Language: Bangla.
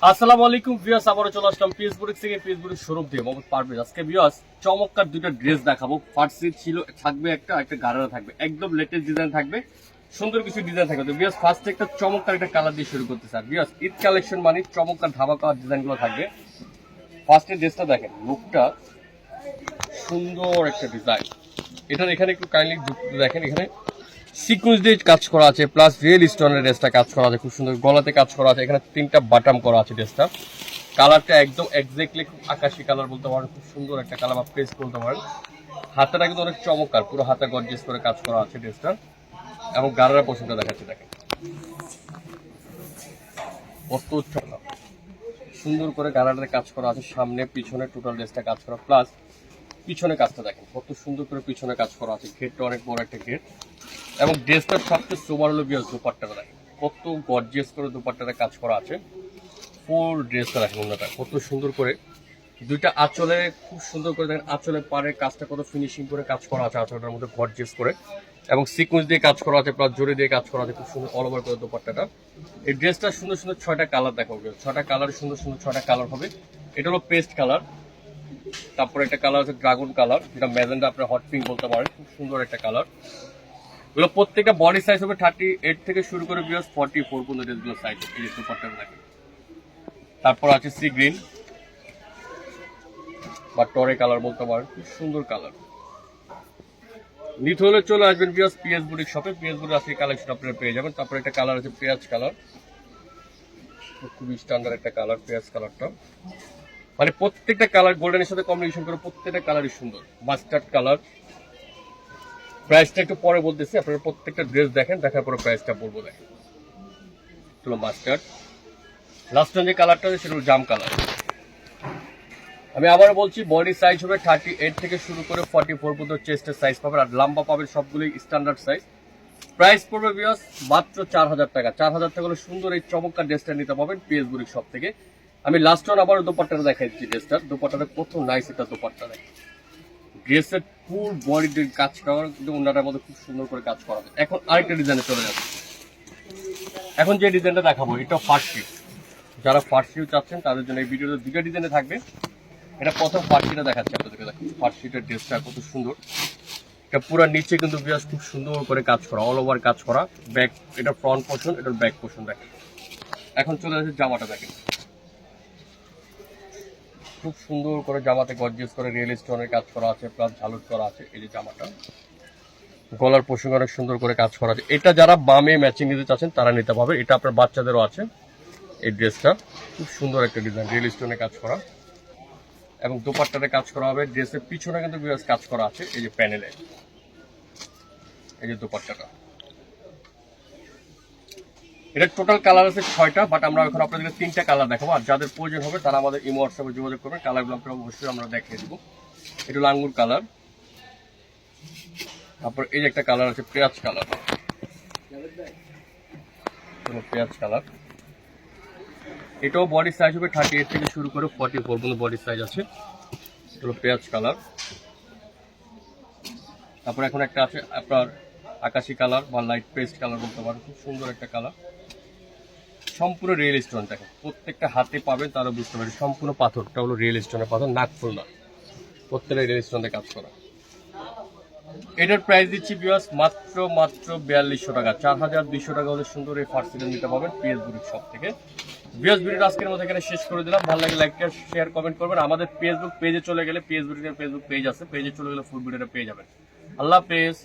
আসসালামু আলাইকুম ভিউয়ার্স, আবারও চলে আসলাম পিএসবুরিক থেকে। পিএসবুরিক শোরুম থেকে মোহাম্মদ পারভেজ। আজকে ভিউয়ার্স চমৎকার দুইটা ড্রেস দেখাবো। ফার্সি ছিল থাকবে একটা গারারা থাকবে, একদম লেটেস্ট ডিজাইন থাকবে, সুন্দর কিছু ডিজাইন থাকবে। তো ভিউয়ার্স ফার্স্টে একটা চমৎকার একটা কালার দিয়ে শুরু করতে স্যার। ভিউয়ার্স ঈদ কালেকশন মানে চমৎকার ধামাকা ডিজাইনগুলো থাকবে। ফার্স্টে ড্রেসটা দেখেন, লুকটা সুন্দর একটা ডিজাইন। এটার এখানে একটু কাইন্ডলি দেখেন, এখানে সিকুয়েন্স দিয়ে কাজ করা আছে, প্লাস রিয়েল স্টোনের ড্রেসটা কাজ করা আছে, খুব সুন্দর গলাতে কাজ করা আছে। এখানে তিনটা বাটাম করা আছে ড্রেসটা। কালারটা একদম এক্স্যাক্টলি খুব আকাশি কালার বলতে পারেন, খুব সুন্দর একটা কালার বা পেস্ট বলতে পারেন। হাতাটা কিন্তু অনেক চমৎকার, পুরো হাতা গর্জিয়াস করে কাজ করা আছে ড্রেসটা। এবং গারারা পোশনটা দেখাচ্ছে দেখেন, কত সুন্দর করে গারারের কাজ করা আছে, সামনে পিছনে টোটাল ড্রেসটা কাজ করা, প্লাস পিছনে কাজটা দেখেন কত সুন্দর করে পিছনে কাজ করা আছে। ঘেরটা অনেক বড় একটা ঘের, এবং ড্রেসটার সবচেয়ে সোবার হলো বিয়াস দুপাট্টাটা দেখেন, কত গর্জিয়াস করে দুপাট্টাটা কাজ করা আছে। ফুল ড্রেসটা দেখেন, অন্যটা কত সুন্দর করে দুইটা আঁচলে খুব সুন্দর করে দেখেন, আঁচলে পারে কাজটা কত ফিনিশিং করে কাজ করা আছে, আঁচলটার মধ্যে গর্জিয়াস করে, এবং সিকুয়েন্স দিয়ে কাজ করা আছে, প্লাস জড়ি দিয়ে কাজ করা আছে, খুব সুন্দর অল ওভার করে দুপাট্টাটা। এই ড্রেসটা সুন্দর সুন্দর 6টা কালার দেখাবো, 6টা কালার, সুন্দর সুন্দর 6টা কালার হবে। এটা হলো পেস্ট কালার, তারপরে একটা কালার আছে ড্রাগন কালার, যেটা ম্যাজেন্ডা আপনার হট পিঙ্ক বলতে পারেন, খুব সুন্দর একটা কালার। এগুলো প্রত্যেকটা বডি সাইজ হবে 38 থেকে শুরু করে বিয়াস 44 পর্যন্ত ড্রেসগুলো সাইজ এই যে দুপাট্টাটা দেখেন। তারপর আছে সি গ্রিন বা টরে কালার বলতে পারেন, খুব সুন্দর কালার। নিতে হলে চলে আসবেন বিয়াস পিএস বুটিক শপে। পিএস বুটিক আজকে কালেকশন আপনারা পেয়ে যাবেন। তারপরে একটা কালার আছে পেঁয়াজ কালার, খুবই স্ট্যান্ডার্ড একটা কালার পেঁয়াজ কালারটা। মানে প্রত্যেকটা কালার গোল্ডেনের সাথে কম্বিনেশন করে প্রত্যেকটা কালারই সুন্দর। মাস্টার্ড কালার, প্রাইসটা একটু পরে বলতেছি, আপনারা প্রত্যেকটা ড্রেস দেখেন, দেখার পরে প্রাইসটা বলবো। দেখেন হলো মাস্টার্ড। লাস্ট যে কালারটা আছে সেটা হলো জাম কালার। আমি আবার বলছি, বডি সাইজ হবে 38 থেকে শুরু করে 44 পর্যন্ত চেস্টের সাইজ পাবেন, আর লম্বা পাবেন সবগুলোই স্ট্যান্ডার্ড সাইজ। প্রাইস পড়বে বিয়াস মাত্র 4000 টাকা। 4000 টাকা হলে সুন্দর এই চমৎকার ড্রেসটা নিতে পাবেন পিএস বুটিক শপ থেকে। আমি লাস্ট ওয়ান আবার দোপাট্টাটা দেখাই দিচ্ছি। ড্রেসটার দোপাট্টাটা কত নাইস একটা দোপাট্টা দেখেন। ড্রেসের ফুল বডি কাজ করা, কিন্তু ওনাটার মধ্যে খুব সুন্দর করে কাজ করা হবে। এখন আরেকটা ডিজাইনে চলে যাবে। এখন যে ডিজাইনটা দেখাবো এটা ফার্সি। যারা ফার্সিও চাচ্ছেন তাদের জন্য এই ভিডিওতে দুটো ডিজাইনে থাকবে। এটা প্রথম ফার্সিটা দেখাচ্ছি আপনাদেরকে। দেখুন ফার্সিটার ড্রেসটা কত সুন্দর। এটা পুরো নিচে কিন্তু বিয়াস খুব সুন্দর করে কাজ করা, অল ওভার কাজ করা। ব্যাক, এটা ফ্রন্ট পোর্শন, এটার ব্যাক পোর্শন দেখেন। এখন চলে আসে জামাটা দেখেন, খুব সুন্দর করে জামাতে গর্জিয়াস করে রিয়েল স্টোনের কাজ করা আছে, প্লাস ঝালুট করা আছে। এই যে জামাটা গলার পোর্শন অনেক সুন্দর করে কাজ করা আছে। এটা যারা বামে ম্যাচিং নিতে চাচ্ছেন তারা নিতে পারবে। এটা আপনার বাচ্চাদেরও আছে। এই ড্রেসটা খুব সুন্দর একটা ডিজাইন, রিয়েল স্টোনে কাজ করা, এবং দোপাট্টাতে কাজ করা হবে। ড্রেসের পিছনে কিন্তু বিরাজ কাজ করা আছে, এই যে প্যানেলে, এই যে দোপাট্টাটা। এটা টোটাল কালার আছে 6টা, বাট আমরা এখন আপনাদেরকে 3টা কালার দেখাবো। আর যাদের প্রয়োজন হবে তারা আমাদের ইমো হোয়াটসঅ্যাপে যোগাযোগ করবেন, কালারগুলো আপনারা অবশ্যই আমরা দেখিয়ে দেবো। এটা হলো আঙ্গুর কালার, তারপর এই যে একটা কালার আছে পেঁয়াজ কালার, পেঁয়াজ কালার। এটাও বডি সাইজ হবে 38 থেকে শুরু করে 44 পর্যন্ত বডি সাইজ আছে। এটা হলো পেঁয়াজ কালার। তারপর এখন একটা আছে আপনার আকাশি কালার বা লাইট পেস্ট কালার বলতে পারেন, খুব সুন্দর একটা কালার। সম্পূর্ণ রিয়েল স্টোন দেখেন, প্রত্যেকটা হাতে পাবেন তারা বুঝতে পারবেন সম্পূর্ণ পাথরটা হলো রিয়েল স্টোনের পাথর, নাকফুল না, প্রত্যেকটা রিয়েল স্টোনে কাজ করা। এটার প্রাইস দিচ্ছি বিয়াস মাত্র 4200 টাকা। 4200 টাকা হলে সুন্দর এই ফার্সিটা নিতে পাবেন পিএস বুটিক শপ থেকে। বিয়াস ভিডিওটা আজকের মধ্যে এখানে শেষ করে দিলাম। ভালো লাগে লাইক শেয়ার কমেন্ট করবেন। আমাদের ফেসবুক পেজে চলে গেলে, পিএস বুটিকের ফেসবুক পেজ আছে, পেজে চলে গেলে ফুল ভিডিওটা পেয়ে যাবেন। আল্লাহ হাফেজ।